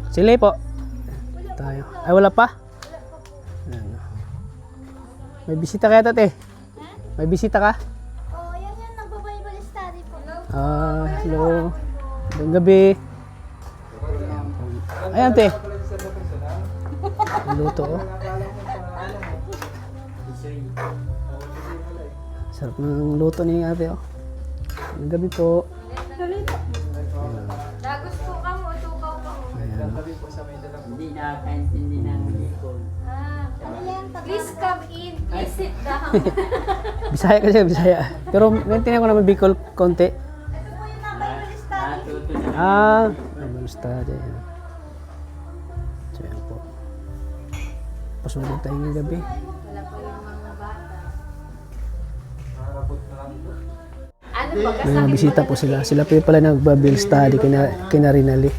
Sila po. Tayo. Ay, wala pa? Ayan. May bisita kaya tate? May bisita ka? Oo, yan yan. Nagbabible study po. Hello. Magandang gabi. Ayan, te. Luto, oh. Sarap ng luto ni ate, oh. Magandang gabi po. Dagos po ka mo, tukaw ka mo. Ayan. Hindi nakakaintindi ng Bicol. Please come in. Please sit down. Bisaya kasi, Bisaya. Pero maintindihan ko naman Bicol konti. Ito po yung Bible study. Natuto na. Bible study. Ayan. So, yan po. Pasulog tayo ng gabi. Wala po yung mga bata. Ano May ba? mga Kasama bisita po sila. Sila po yung pala nag-Bible study kina Rinali.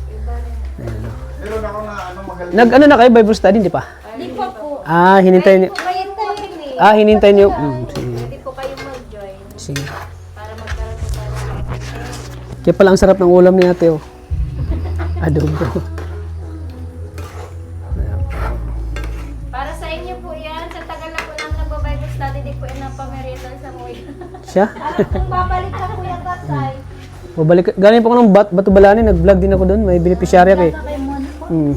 Ayan, oh. Meron ako na ano magaling. Nag-ano na kayo Bible study, hindi pa? Hindi pa po. Hinintay niyo. Kayo po eh. Hinintay niyo. Sige. Hindi po kayo mag-join. Sige. Para magkaroon po tayo. Kaya pala ang sarap ng ulam ni ate, oh. Adobo. Para sa inyo po yan. Sa tagal na po nang nagba-Bible study, di po yan ang pamerienda sa mga Siya? Kung babalik ka po yan, tatay. Babalik. Galing po ako ng Batubalani. Nag-vlog din ako doon. May beneficiary ako, eh. Kay Mon po. Hmm.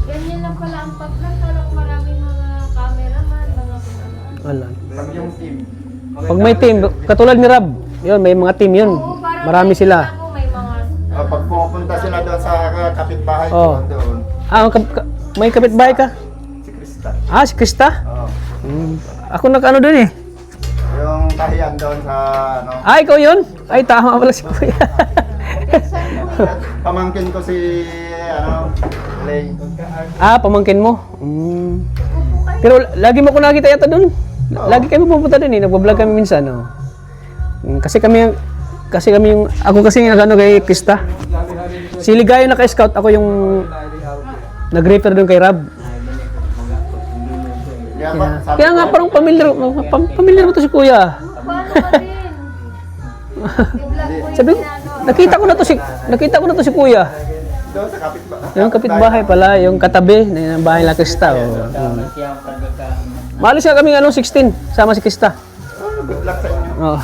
Ganyan lang pala ang pag-vlog. Kala ko maraming mga cameraman, mga kung ano. Wala. Alam yung team. Pag may team, katulad ni Rab, yun, may mga team yun. Oo, parang Marami nakikita sila. ko may mga... Pag pumupunta sila doon sa kapitbahay ko Oo. doon, May kapitbahay ka? si Krista. Si Krista? Oo. Ako nag-ano doon, eh. Yung tahiyan doon sa ano, Ikaw yun? Ay, tama pala si Kuya. pamangkin ko si ano, Lay. Pamangkin mo? Pero lagi mo ko nakita yata doon. Lagi kami pupunta doon, eh. Nagbablog kami minsan, oh. Kasi kami yung, ako kasi yung ano kay Krista. Si Ligayo naka-scout, ako yung nag-refer doon kay Rab. Kaya nga parang pamilyar mo to si Kuya. Paano ka din? Sabi ko, nakita ko na to si Kuya. Doon sa kapitbahay. Yung kapitbahay pala, yung katabi ng bahay la Krista. Tama siya ang pagkakaano. Maalis nga kami 16, sama si Krista. Good luck sa inyo. Oh.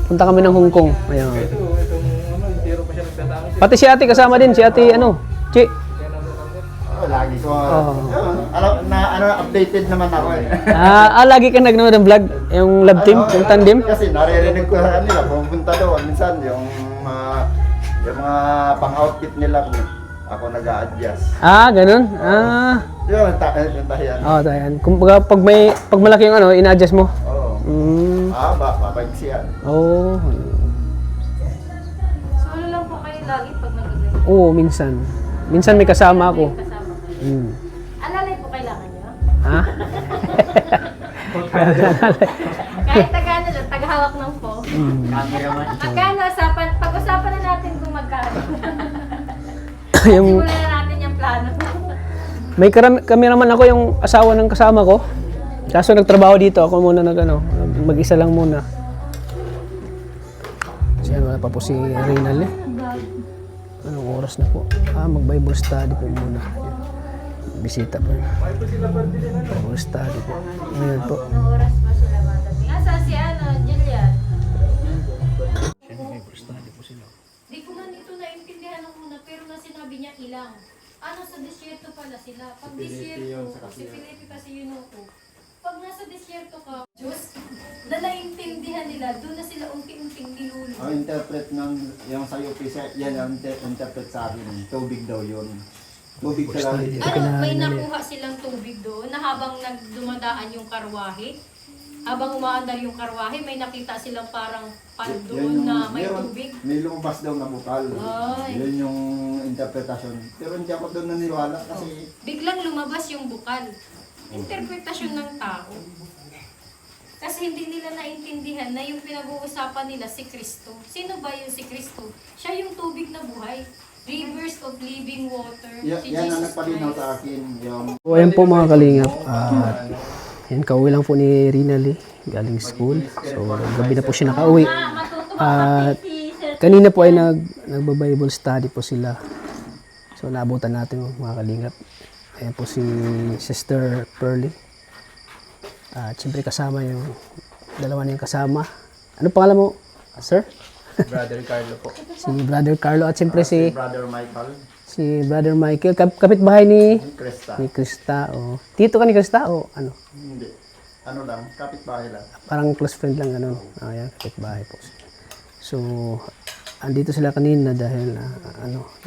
Punta kami ng Hong Kong. Ayun. Pati si ate kasama din, si ate Chi. Lagi ko. Updated naman ako eh. Lagi ka nagnood ng vlog, yung love team, yung tandem. Kasi naririnig ko sa kanila, pumunta doon. Minsan yung mga pang-outfit nila, ako nag-a-adjust. Ganun. Yun, yung tahiyan. Tayan. Kumbaga pag malaki yung ina-adjust mo. Oo. Papaigsiyan. Solo lang po kayo lagi pag nag-ganyan. Oo, minsan. Minsan may kasama ako. Kasama. Alalay po kailangan nyo? Kahit taga-ano lang, taga-hawak ng phone. Cameraman. Magkano usapan? Pag-usapan na natin kung magkano. Yung Simulan na natin yung plano. may kami naman ako yung asawa ng kasama ko. Kaso nagtrabaho dito, ako muna mag-isa lang muna. Siya wala pa po si Reynal, eh. Anong oras na po? Mag-Bible study po muna. Bisita po. Bible study po. Ngayon po. Anong oras pa sila madating? Saan si Jillian? Bible study po sila. Di ko man ito naintindihan ng una, pero na sinabi niya ilang. Sa disyerto pala sila. Pag disyerto, si Felipe kasi yun ako. Pag nasa disyerto ka, Diyos, na naintindihan nila, doon na sila unti-unting niluluto. Ang interpret ng yung sa UPC, yan ang interpret sa akin. Tubig daw yun. Tubig talaga. May nakuha silang tubig doon na habang nagdumadaan yung karwahe, habang umaandar yung karwahe, may nakita silang parang pan doon na may tubig. May lumabas daw na bukal. Ay. Yun yung interpretasyon. Pero hindi ako doon naniwala kasi Biglang lumabas yung bukal. Interpretasyon ng tao. Kasi hindi nila naintindihan na yung pinag-uusapan nila si Kristo. Sino ba yung si Kristo? Siya yung tubig na buhay. Rivers of living water. Si yan ang Jesus nagpalinaw Christ. sa akin. Yung Ayan po mga kalingap. Yan, kauwi lang po ni Rinal, eh. Galing school. So, gabi na po siya nakauwi. Matutuwa At si Sir kanina po ay nagba-Bible study po sila. So naabutan natin mga kalingap. Ayan po si Sister Pearly. At siyempre kasama yung dalawa niyang kasama. Ano pangalan mo, sir? Brother Carlo po. Si Brother Carlo at siyempre Si Brother Michael, si Brother Michael. Kapitbahay ni Krista. Krista. O. Tito ka ni Krista o ano? Hindi. Ano lang, kapitbahay lang. Parang close friend lang ganun. Ayan, kapitbahay po. So, andito sila kanina dahil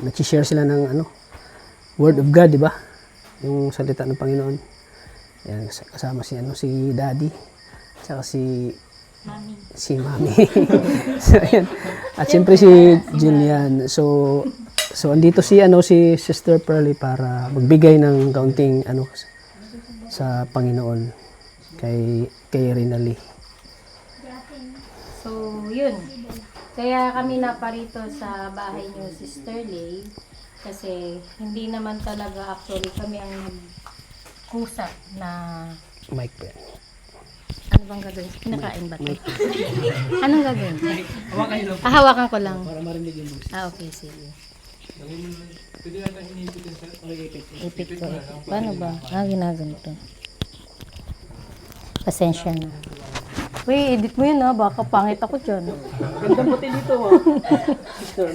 nag-share sila ng Word of God, di ba? Yung salita ng Panginoon. Ayan, kasama si Daddy, saka si Mami. So, ayan. At siyempre si Julian. So andito si Sister Pearly para magbigay ng kaunting sa Panginoon kay Rinali. So, yun. Kaya kami naparito sa bahay niyo, Sister Lay, kasi hindi naman talaga actually kami ang nag-usap na Mike Pen. ano bang gagawin? Kinakain ba ito? Anong gagawin? Hawakan ko lang. Para marinig yung voice. Okay, sige. Ipit ko. Paano ba? Ginaganito. Pasensya na. Uy, edit mo yun baka pangit ako dyan. Ganda puti dito Sister.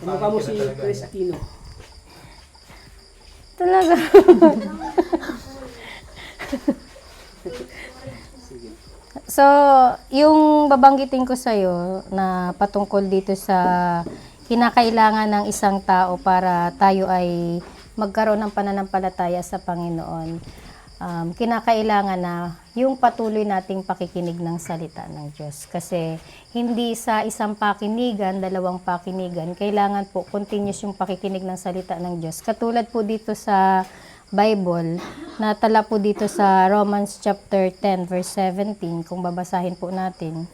Mukha mo si Chris Aquino. Talaga. So, yung babanggitin ko sa'yo na patungkol dito sa kinakailangan ng isang tao para tayo ay magkaroon ng pananampalataya sa Panginoon. Kinakailangan na yung patuloy nating pakikinig ng salita ng Diyos. Kasi hindi sa isang pakinigan, dalawang pakinigan, kailangan po continuous yung pakikinig ng salita ng Diyos. Katulad po dito sa Bible, natala po dito sa Romans chapter 10 verse 17, kung babasahin po natin.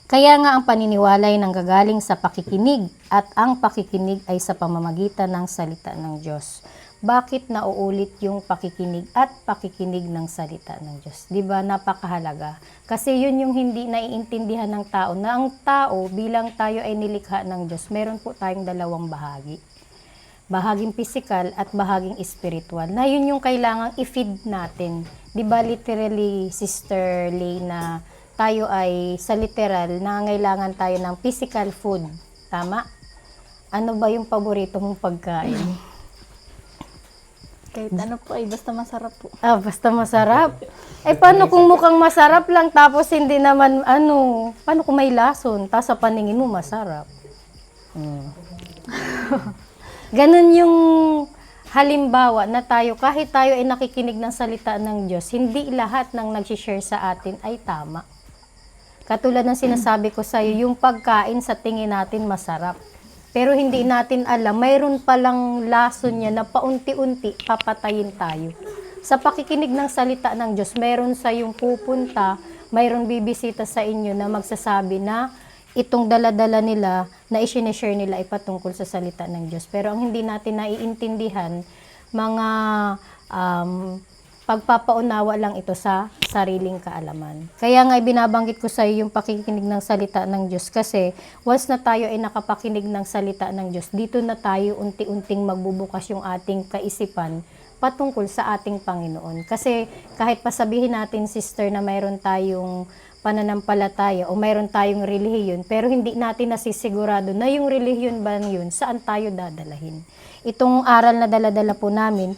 Kaya nga ang paniniwala ay nanggagaling sa pakikinig at ang pakikinig ay sa pamamagitan ng salita ng Diyos. Bakit nauulit yung pakikinig at pakikinig ng salita ng Diyos? 'Di ba? Napakahalaga. Kasi yun yung hindi naiintindihan ng tao, na ang tao bilang tayo ay nilikha ng Diyos, meron po tayong dalawang bahagi. Bahaging physical at bahaging spiritual, na yun yung kailangang i-feed natin. Di ba literally, Sister Lay, na tayo ay sa literal, nangangailangan tayo ng physical food. Tama? Ano ba yung paborito mong pagkain? Kahit ano po ay basta masarap po. Basta masarap. Paano kung mukhang masarap lang, tapos hindi naman, paano kung may lason, tapos sa paningin mo masarap? Ganun yung halimbawa na tayo, kahit tayo ay nakikinig ng salita ng Diyos, hindi lahat ng nag-share sa atin ay tama. Katulad ng sinasabi ko sa iyo, yung pagkain sa tingin natin masarap. Pero hindi natin alam, mayroon palang lason niya na paunti-unti papatayin tayo. Sa pakikinig ng salita ng Diyos, mayroon sa yung pupunta, mayroon bibisita sa inyo na magsasabi na itong dala-dala nila na i-share nila ay patungkol sa salita ng Diyos. Pero ang hindi natin naiintindihan, mga pagpapaunawa lang ito sa sariling kaalaman. Kaya nga binabanggit ko sa iyo yung pakikinig ng salita ng Diyos, kasi once na tayo ay nakapakinig ng salita ng Diyos, dito na tayo unti-unting magbubukas yung ating kaisipan patungkol sa ating Panginoon. Kasi kahit pasabihin natin, sister, na mayroon tayong pananampalataya o mayroon tayong relihiyon, pero hindi natin nasisigurado na yung relihiyon ba yun, saan tayo dadalahin. Itong aral na dala-dala po namin,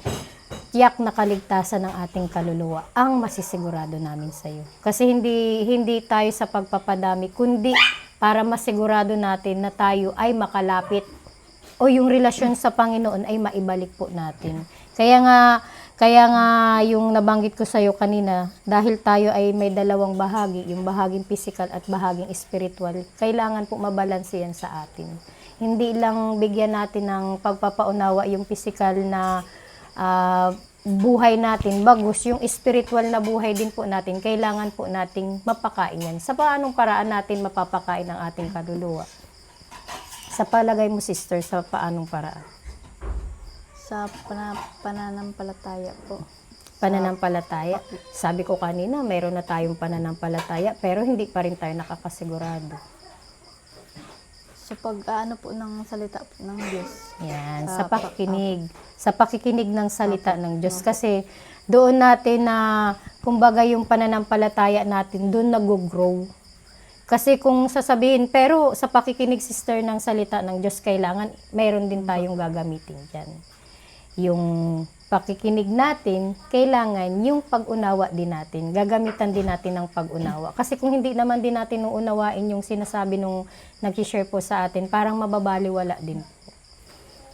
tiyak na kaligtasan ng ating kaluluwa ang masisigurado namin sa iyo. Kasi hindi tayo sa pagpapadami, kundi para masigurado natin na tayo ay makalapit o yung relasyon sa Panginoon ay maibalik po natin. Kaya nga yung nabanggit ko sa iyo kanina, dahil tayo ay may dalawang bahagi, yung bahaging physical at bahaging spiritual, kailangan po mabalanse yan sa atin. Hindi lang bigyan natin ng pagpapaunawa yung physical na buhay natin, bagus yung spiritual na buhay din po natin, kailangan po nating mapakain yan. Sa paanong paraan natin mapapakain ang ating kaluluwa? Sa palagay mo, sister, sa paanong paraan? Sa pananampalataya po. Pananampalataya. Sabi ko kanina, mayroon na tayong pananampalataya, pero hindi pa rin tayo nakakasigurado. Sa pag-ano po ng salita po ng Diyos. Yan, Sa sa pakikinig. Sa pakikinig ng salita ng Diyos. Kasi doon natin na, kumbaga yung pananampalataya natin, doon nag-grow. Kasi kung sasabihin, pero sa pakikinig, sister, ng salita ng Diyos, kailangan, mayroon din tayong gagamitin dyan. Yung pakikinig natin, kailangan yung pag-unawa din natin. Gagamitan din natin ng pag-unawa. Kasi kung hindi naman din natin unawain yung sinasabi nung nag-share po sa atin, parang mababaliwala din po.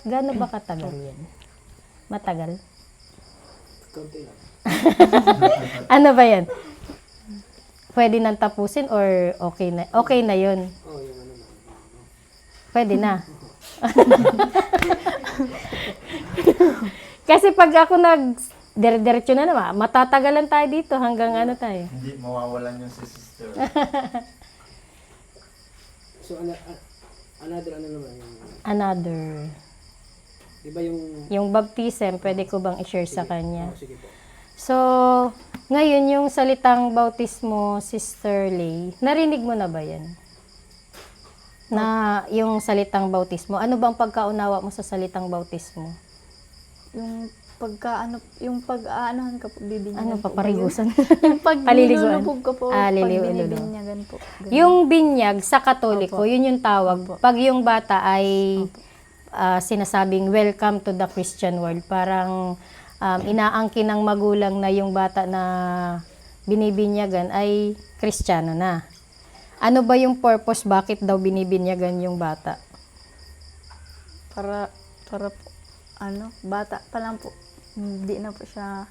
Gaano ba katagal yan? Matagal? Ano ba yan? Pwede nang tapusin or okay na? Okay na yun? Pwede na. Kasi pag ako dire-diretso na naman, matatagalan tayo dito hanggang ano tayo. Hindi mawawalan yung si sister. So, another ano naman yung... Another. Di ba yung... Yung baptism, pwede ko bang i-share sa kanya? Sige po. So, ngayon yung salitang bautismo, Sister Lay, narinig mo na ba yan? Na yung salitang bautismo. Ano bang pagkaunawa mo sa salitang bautismo? Yung pag-aanohan ka po, bibinyagan Ano, po. paparigusan? Yung pag Paliliguan? nilulubog ka po, Ah, pag liliguan. binibinyagan po. Ganun. Yung binyag sa Katoliko, Opo. yun yung tawag. Opo. Pag yung bata ay sinasabing welcome to the Christian world, parang inaangkin ng magulang na yung bata na binibinyagan ay Kristiyano na. Ano ba yung purpose? Bakit daw binibinyagan yung bata? Para po, bata pa lang po. Hindi na po siya,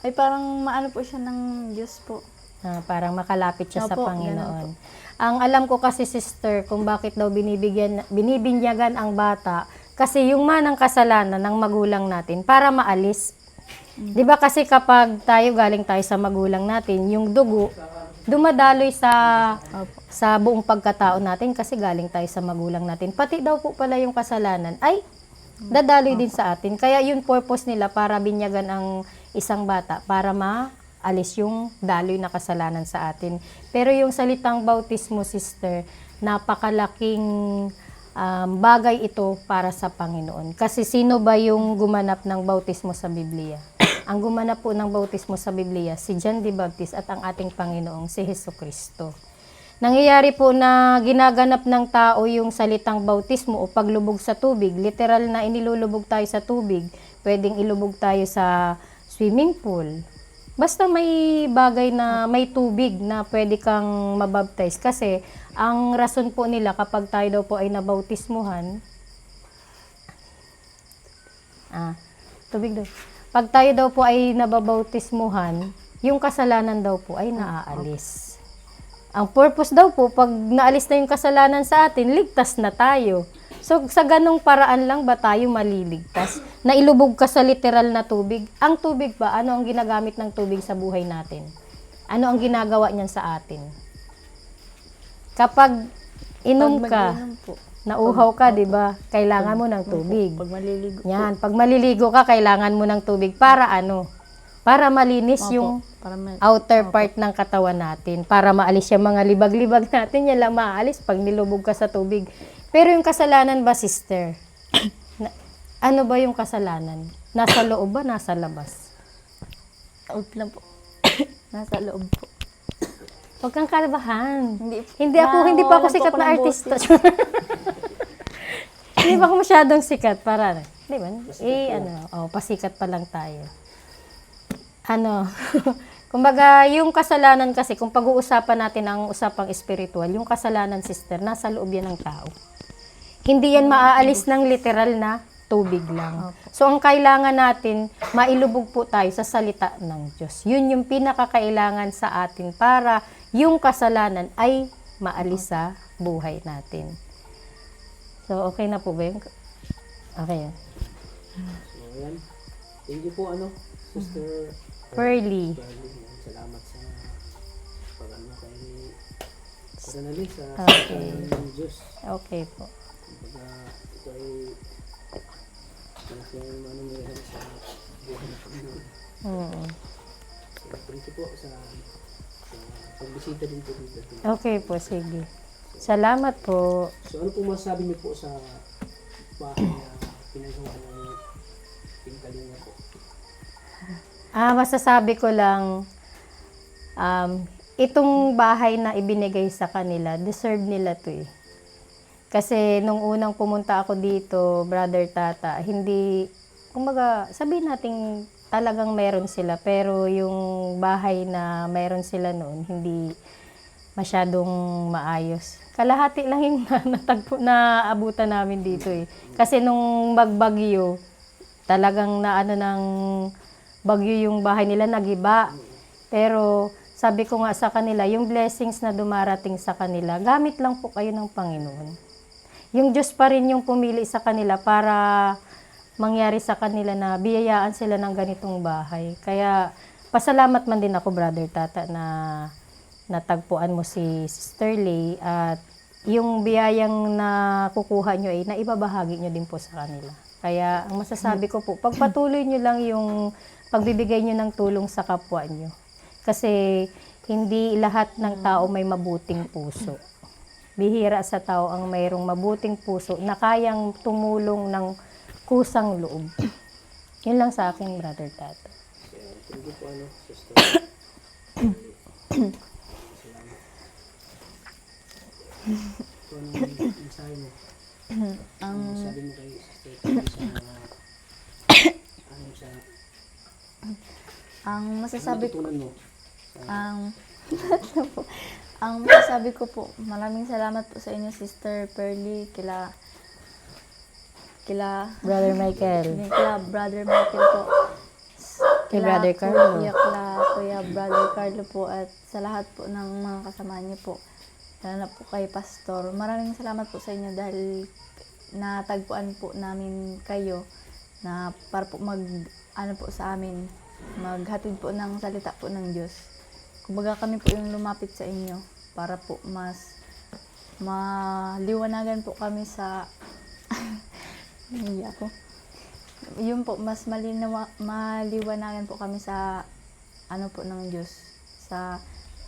ay parang maano po siya ng Diyos po. Parang makalapit siya sa Opo, Panginoon. Ang alam ko kasi, sister, kung bakit daw binibinyagan ang bata, kasi yung manang kasalanan ng magulang natin para maalis. 'Di ba kasi kapag galing tayo sa magulang natin, yung dugo dumadaloy sa buong pagkatao natin kasi galing tayo sa magulang natin. Pati daw po pala yung kasalanan ay dadaloy din sa atin. Kaya yung purpose nila para binyagan ang isang bata para maalis yung daloy na kasalanan sa atin. Pero yung salitang bautismo, sister, napakalaking bagay ito para sa Panginoon. Kasi sino ba yung gumanap ng bautismo sa Biblia? Ang gumanap po ng bautismo sa Biblia, si John the Baptist at ang ating Panginoong si Jesucristo. Nangyayari po na ginaganap ng tao yung salitang bautismo o paglubog sa tubig. Literal na inilulubog tayo sa tubig. Pwedeng ilubog tayo sa swimming pool. Basta may bagay na may tubig na pwede kang mabaptize. Kasi ang rason po nila kapag tayo daw po ay nabautismuhan, tubig daw. Pag tayo daw po ay nababautismuhan, yung kasalanan daw po ay naaalis. Ang purpose daw po, pag naalis na yung kasalanan sa atin, ligtas na tayo. So, sa ganong paraan lang ba tayo maliligtas? Na ilubog ka sa literal na tubig? Ang tubig ba? Ano ang ginagamit ng tubig sa buhay natin? Ano ang ginagawa niyan sa atin? Kapag inom ka, Mag-inom po. nauhaw ka, di ba? Kailangan mo ng tubig. Pag maliligo po. Yan, pag maliligo ka, kailangan mo ng tubig. Para ano? Para malinis Opo, yung para outer part ng katawan natin. Para maalis yung mga libag-libag natin, yan lang maalis pag nilubog ka sa tubig. Pero yung kasalanan ba, sister? Ano ba yung kasalanan? Nasa loob ba? Nasa labas? out lang po. Nasa loob po. Huwag kang kalabahan. Hindi Hindi pa ako sikat na artista. Hindi pa ako masyadong sikat. Para, di ba? Pasikat pa lang tayo. Kumbaga, yung kasalanan kasi, kung pag-uusapan natin ang usapang espiritual, yung kasalanan, sister, nasa loob yan ng tao. Hindi yan maaalis ng literal na tubig lang. So, ang kailangan natin, mailubog po tayo sa salita ng Diyos. Yun yung pinakakailangan sa atin para yung kasalanan ay maalis sa buhay natin. So, okay na po ba yun? Okay. So, ayan. Thank you po, Sister Pearly. Salamat sa pag-ano kay Ranalyn sa Okay. ng Diyos. Okay po. Kumbaga, ito ay malaking manungihan sa buhay ng Panginoon. So, thank you po sa pagbisita din po dito. Okay po, sige. So, Salamat po. So ano po masasabi niyo po sa bahay na pinagawa ng Team Kalinga po? Masasabi ko lang, itong bahay na ibinigay sa kanila, deserve nila to eh. Kasi nung unang pumunta ako dito, Brother Tata, hindi, kumbaga, sabihin natin talagang meron sila, pero yung bahay na meron sila noon, hindi masyadong maayos. Kalahati lang yung naabutan namin dito eh. Kasi nung magbagyo, talagang naano ng bagyo yung bahay nila, nagiba. Pero sabi ko nga sa kanila, yung blessings na dumarating sa kanila, gamit lang po kayo ng Panginoon. Yung Diyos pa rin yung pumili sa kanila para mangyari sa kanila na biyayaan sila ng ganitong bahay. Kaya pasalamat man din ako, Brother Tata, na natagpuan mo si Sister Lay at yung biyayang nakukuha nyo ay naibabahagi nyo din po sa kanila. Kaya ang masasabi ko po, pagpatuloy nyo lang yung pagbibigay nyo ng tulong sa kapwa nyo. Kasi hindi lahat ng tao may mabuting puso. Bihira sa tao ang mayroong mabuting puso na kayang tumulong ng kusang loob. Yun lang sa akin, Brother Tata. Thank you po, Sister. So, anong mensahe mo? Sabi mo kay Sister sa Ang masasabi ko, natutunan mo? ang masasabi ko po, maraming salamat po sa inyo, Sister Pearly, kila Brother Michael. Brother Michael po. Kay Brother Carlo. Kuya Brother Carlo po at sa lahat po ng mga kasama niyo po. Lalo na po kay Pastor. Maraming salamat po sa inyo dahil natagpuan po namin kayo na para po sa amin, maghatid po ng salita po ng Diyos. Kumbaga kami po yung lumapit sa inyo para po mas maliwanagan po kami sa Iya ko. Yun po, mas maliwanagan po kami sa ano po ng Diyos, sa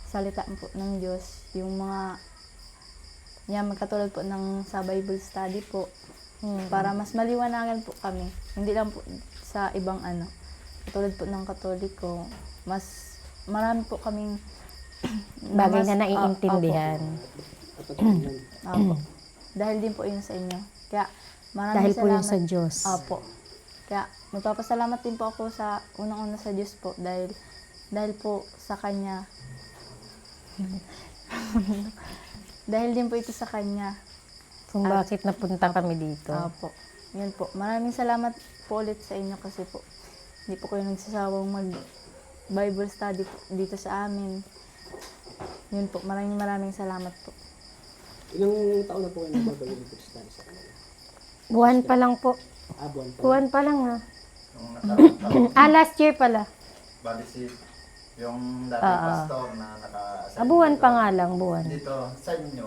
salita po ng Diyos, yung mga magkatulad po ng sa Bible study po, para mas maliwanagan po kami. Hindi lang po sa ibang katulad po ng Katoliko, mas marami po kaming Bagay na naiintindihan. Opo. Dahil din po yun sa inyo. Kaya maraming Dahil po yun salamat. sa Diyos. Opo. Kaya magpapasalamat din po ako sa unang-una sa Diyos po dahil po sa Kanya. Dahil din po ito sa Kanya. Kung bakit napunta kami dito. Opo. Yun po. Maraming salamat po ulit sa inyo kasi po hindi po kayo nagsasawang mag-Bible study po dito sa amin. Yun po. Maraming salamat po. Ilang taon na po kayo nagbabalong dito sa kanila? Buwan pa lang po. Buwan pa. Buwan pa lang ha. Yung nakaraang taon, Last year pala. bali si yung dating pastor na naka-assign Buwan dito. pa nga lang, buwan. Dito, sa inyo,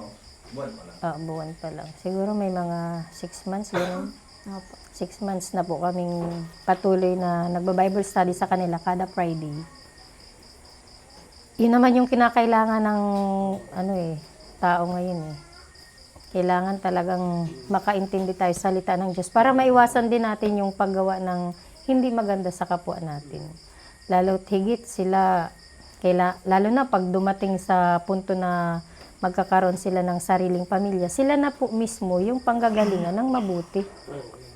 buwan pa lang. Buwan pa lang. Siguro may mga 6 months, gano'n. Opo. 6 months na po kaming patuloy na nagba-Bible study sa kanila kada Friday. Yun naman yung kinakailangan ng tao ngayon eh. Kailangan talagang makaintindi tayo sa salita ng Diyos para maiwasan din natin yung paggawa ng hindi maganda sa kapwa natin. Lalo higit sila, lalo na pag dumating sa punto na magkakaroon sila ng sariling pamilya, sila na po mismo yung panggagalingan ng mabuti.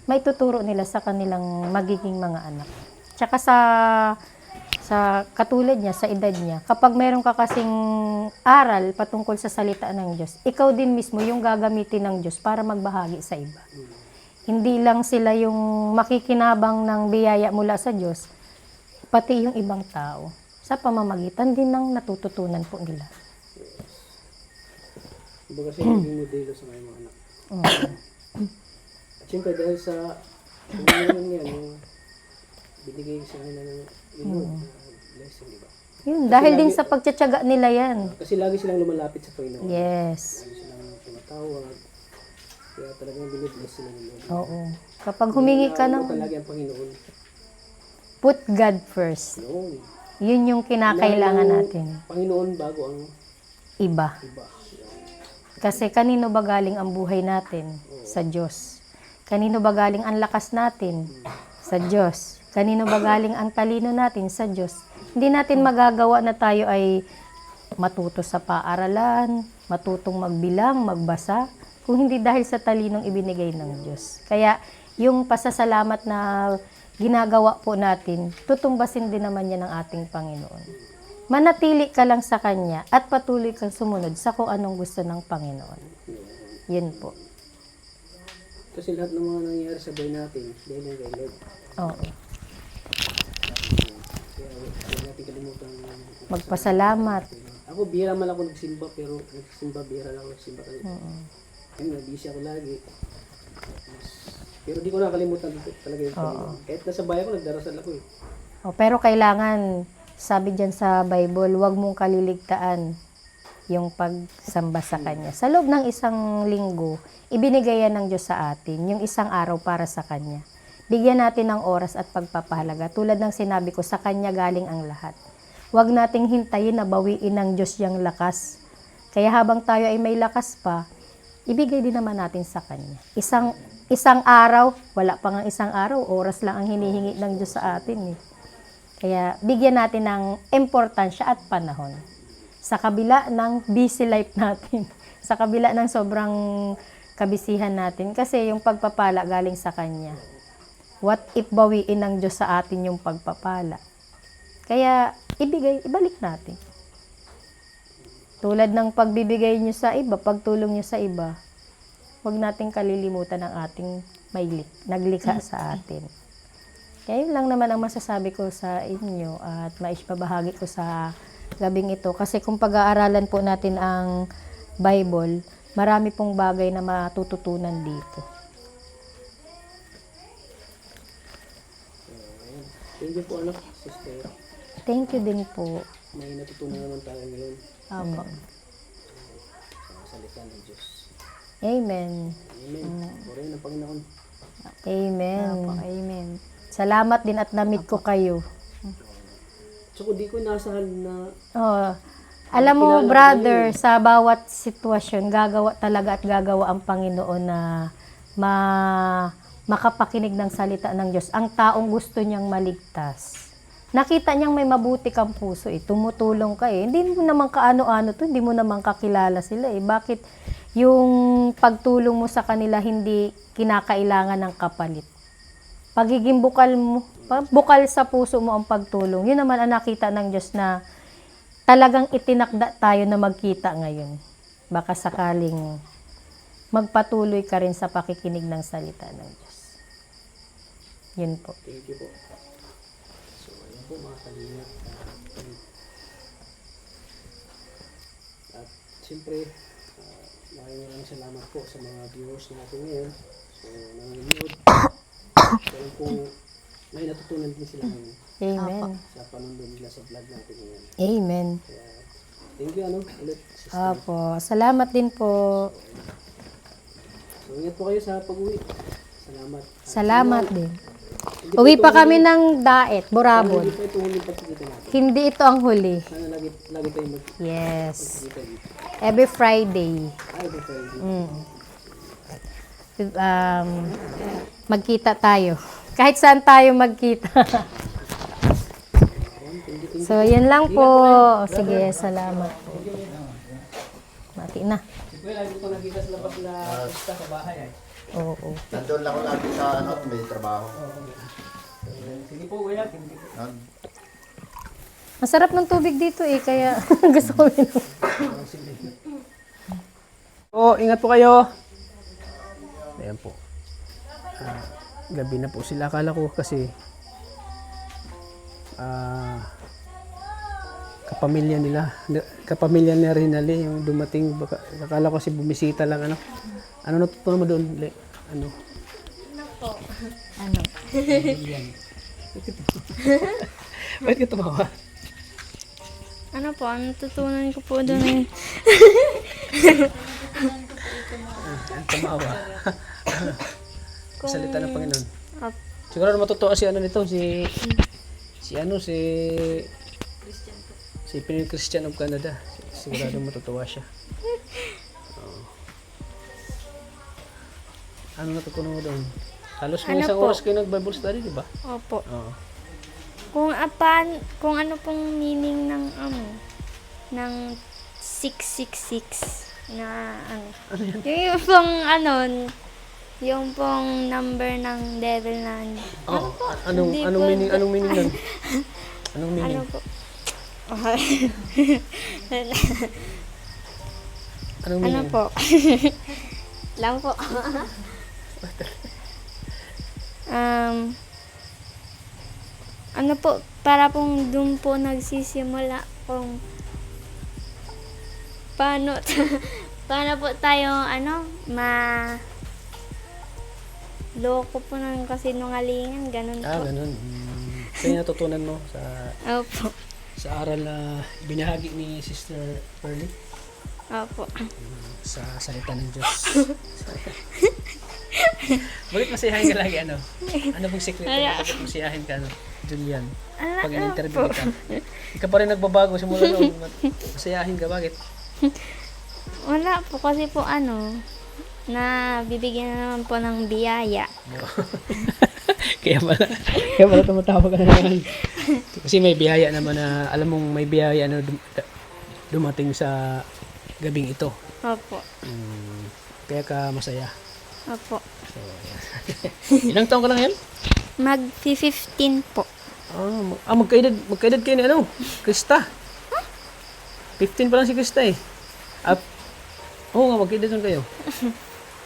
May tuturo nila sa kanilang magiging mga anak. Tsaka sa katulad niya, sa edad niya, kapag meron ka kasing aral patungkol sa salita ng Diyos, ikaw din mismo yung gagamitin ng Diyos para magbahagi sa iba. Hindi lang sila yung makikinabang ng biyaya mula sa Diyos, pati yung ibang tao. Sa pamamagitan din ng natututunan po nila. Kumbaga siya yung modelo sa mga anak. At siyempre dahil sa yung binigay sa kanila ng blessing, di ba? Yun, dahil din sa pagtsatsaga nila yan. Kasi lagi silang lumalapit sa Panginoon. Yes. Lagi silang tumatawag. Kaya talagang binibless sila ng Lord. Oo. Kapag humingi ka Ano ng palagi ang Panginoon? put God first. Noon. Yun yung kinakailangan Kailangan ng natin. Panginoon bago ang Iba. iba. Kasi kanino ba galing ang buhay natin? Sa Diyos. Kanino ba galing ang lakas natin? Sa Diyos. Kanino ba galing ang talino natin? Sa Diyos. Hindi natin magagawa na tayo ay matuto sa paaralan, matutong magbilang, magbasa, kung hindi dahil sa talinong ibinigay ng Diyos. Kaya yung pasasalamat na ginagawa po natin, tutumbasin din naman yan ng ating Panginoon. Manatili ka lang sa Kanya at patuloy kang sumunod sa kung anong gusto ng Panginoon. Yun po. Kasi lahat ng mga nangyayari sa buhay natin, dahil lang kay Lord. Oo. Kaya huwag natin kalimutan. Magpasalamat. Ako, bihira man ako nagsimba, pero bihira lang ako nagsimba kanina. Ayun, busy ako lagi. Pero di ko nakalimutan dito talaga yung Panginoon. Kahit nasa bayan ko, nagdarasal ako eh. Pero kailangan, sabi dyan sa Bible, huwag mong kaliligtaan yung pagsamba sa Kanya. Sa loob ng isang linggo, ibinigay yan ng Diyos sa atin, yung isang araw para sa Kanya. Bigyan natin ng oras at pagpapahalaga. Tulad ng sinabi ko, sa Kanya galing ang lahat. Huwag nating hintayin na bawiin ng Diyos yung lakas. Kaya habang tayo ay may lakas pa, ibigay din naman natin sa Kanya. Isang araw, wala pa nga isang araw, oras lang ang hinihingi ng Diyos sa atin eh. Kaya bigyan natin ng importansya at panahon. Sa kabila ng busy life natin, sa kabila ng sobrang kabisihan natin, kasi yung pagpapala galing sa Kanya. What if bawiin ng Diyos sa atin yung pagpapala? Kaya ibalik natin. Tulad ng pagbibigay nyo sa iba, pagtulong nyo sa iba, huwag nating kalilimutan ang ating naglikha sa atin. Kaya yun lang naman ang masasabi ko sa inyo at maipabahagi ko sa gabing ito. Kasi kung pag-aaralan po natin ang Bible, marami pong bagay na matututunan dito. Thank you po, sister. Thank you din po. May natutunan naman tayo ngayon Opo. sa salita ng Diyos. Amen. Amen. Purihin ng Panginoon. Amen. Opo, amen. Salamat din at na-meet ko kayo. So, kung di ko inasahan na Alam mo, brother, sa bawat sitwasyon, gagawa talaga at gagawa ang Panginoon na makapakinig ng salita ng Diyos. Ang taong gusto niyang maligtas. Nakita niyang may mabuti kang puso eh. Tumutulong ka eh. Hindi mo naman kaano-ano to, hindi mo naman kakilala sila eh. Bakit yung pagtulong mo sa kanila hindi kinakailangan ng kapalit? Pagiging bukal sa puso mo ang pagtulong. Yun naman ang nakita ng Diyos na talagang itinakda tayo na magkita ngayon. Baka sakaling magpatuloy ka rin sa pakikinig ng salita ng Diyos. Yun po. thank you po. So, ayan po mga kalingap. At siyempre, maraming salamat po sa mga viewers natin ngayon. So, nanonood. Pero kung may natutunan din sila ngayon Amen. sa panunod nila sa vlog natin ngayon. Amen. Kaya, thank you ulit, sister. Opo. Salamat din po. So, ingat po kayo sa pag-uwi. Salamat. Salamat din. Uwi pa kami ng Daet, Borabon. Hindi pa ito huling pagkikita natin. Hindi ito ang huli. Sana lagi tayo Yes. magkikita dito. Every Friday. Ay, good Friday. Magkita tayo. Kahit saan tayo magkita. So, yan lang po. Sige, salamat po. Mati na. Well, lagi ko nakita sa labas na pusta sa bahay. Oo. Nandun lang ako lagi sa may trabaho. Sige po, kuya. Masarap ng tubig dito eh, kaya gusto ko yun. Ingat po kayo. Ayan po. Gabi na po sila. Akala ko kasi kapamilya ni Rinaldi yung dumating. Akala ko kasi bumisita lang. Ano natutunan mo doon? Ano? Ano? Bakit ka tumawa? Ano po, ang tutunan ko po doon eh. Tumawa. Salita ng Panginoon. Up. Siguro matutuwa si nito, si Pinoy Christian of Canada. Sigurado matutuwa siya. Ano natutunan mo doon? Halos Ano isang po? oras kayo nag-Bible study, di ba? Opo. Oo. Kung ano pong meaning ng ng 666 na yung pong yung pong number ng devil na Oh, Hindi anong ko- meaning nun? Anong meaning? ano po. Anong Ano meaning? po? Lang po. Ano po, para pong doon po nagsisimula kung paano paano po tayo loko po ng kasinungalingan, ganun Ah, po. ganun. Kaya natutunan mo Opo. sa aral na binahagi ni Sister Pearly Opo. sa salita ng Diyos. Bakit masiyahin ka lagi, ano? Ano pong secret mo? Bakit masiyahin ka, Julian? Pag in-interview kita. Ikaw pa rin nagbabago simula noon. Masiyahin ka, bakit? Wala po kasi po na bibigyan naman po ng biyaya. kaya pala tumatawa ka na naman. Kasi may biyaya naman na, alam mong may biyaya na dumating sa gabing ito. Opo. Kaya ka masaya. Opo. Ilang taon ka lang yan? Mag-15 po. Magkaedad kayo ni Krista. 15 pa lang si Krista eh. Oo nga, magkaedad nun kayo.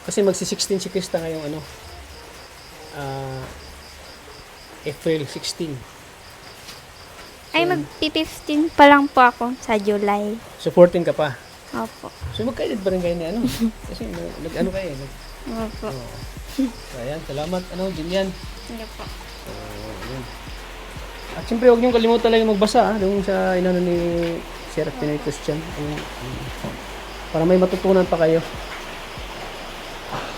Kasi magsi-16 si Krista ngayong April 16. Ay, mag-15 pa lang po ako sa July. So 14 ka pa. Opo. So magkaedad pa rin kayo ni Kasi nag-ano kayo. Opo. So ayan, salamat Julian. Hindi po. At siyempre huwag niyong kalimutan lang magbasa doon sa inano ni Sir Pinoy Christian. Para may matutunan pa kayo.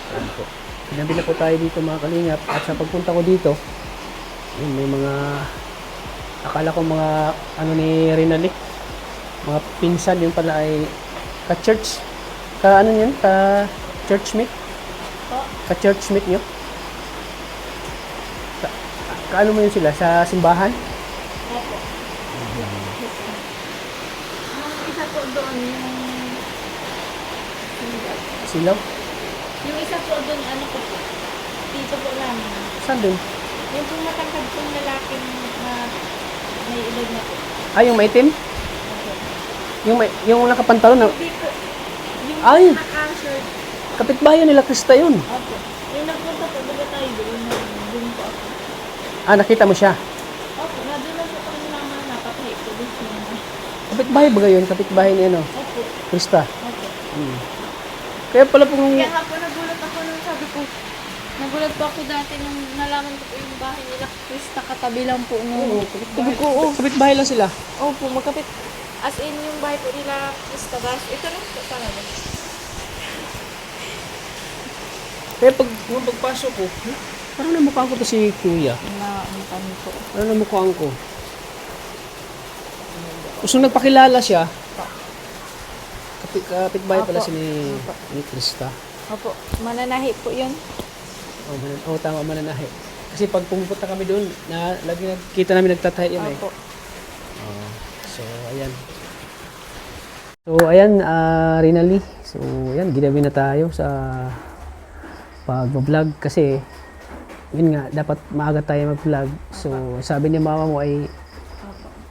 Ayan po. Sinabi na po tayo dito mga kalingap. At sa pagpunta ko dito, yun, may mga akala ko mga ni Rinalik. Mga pinsan yun pala ay ka-church. Yun? Ka-churchmate? Ka-churchmate nyo? Kaano mo yun sila? Sa simbahan? Opo. Isa po doon yung Silaw? yung isa po doon po dito po namin. Saan dun? Yung pong matangkad pong lalaking na may edad na po. Yung maitim? Yung nakapantalon na... Hindi po. Yung Ay! naka-shirt. Kapitbahay nila Krista yun. Opo. Yung nagpunta po, baga tayo doon po ako. Nakita mo siya. Opo, nandun lang po kami naman nakapay ko doon siya. Kapitbahay ba yun? Kapitbahay ni Opo. Krista. Opo. Kaya pala pong... Kaya nga po nagulat ako nung sabi ko, nagulat po ako dati nung nalaman ko po yung bahay nila Krista katabi lang po nung Kapitbahay lang sila. Opo, magkapit. As in yung bahay po nila Krista gas. Ito rin po talaga. Kaya nung pagpasok ko, parang namukhaan ko to si Kuya. Kami po. Parang namukhaan ko. Gusto nagpakilala siya. Kapitbahay pala si ni Krista. Opo, mananahi po yun. Tama, mananahi. Kasi pag pumupunta kami doon, lagi nakita namin nagtatahi yun Opo. So, ayan. Rinali. So, ayan, ginabi na tayo sa pag-vlog kasi yun nga, dapat maaga tayo mag-vlog. So, sabi niya mama mo ay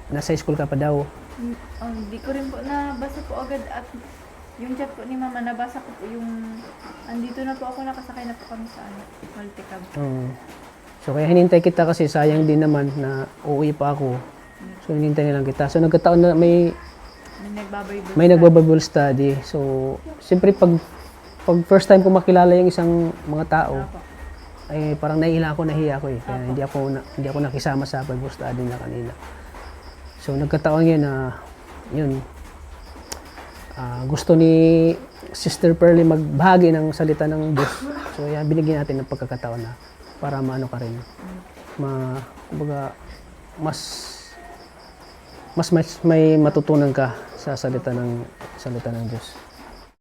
nasa school ka pa daw. Hindi ko rin po nabasa po agad at yung chat po ni mama, nabasa ko po yung andito na po ako, nakasakay na po kami sa multicab. So, kaya hinintay kita kasi sayang din naman na uuwi pa ako. So, hinintay na lang kita. So, nagkataon na may nagbabible study. So, siyempre pag first time ko makilala yung isang mga tao, ay parang nahiya ako eh. Kaya hindi ako nakisama sa Bible study na kanina. So, nagkataon yun na gusto ni Sister Pearly magbahagi ng salita ng Diyos. So, yan, binigyan natin ng pagkakataon na para maano ka rin. Kumbaga, mas may matutunan ka sa salita ng Diyos.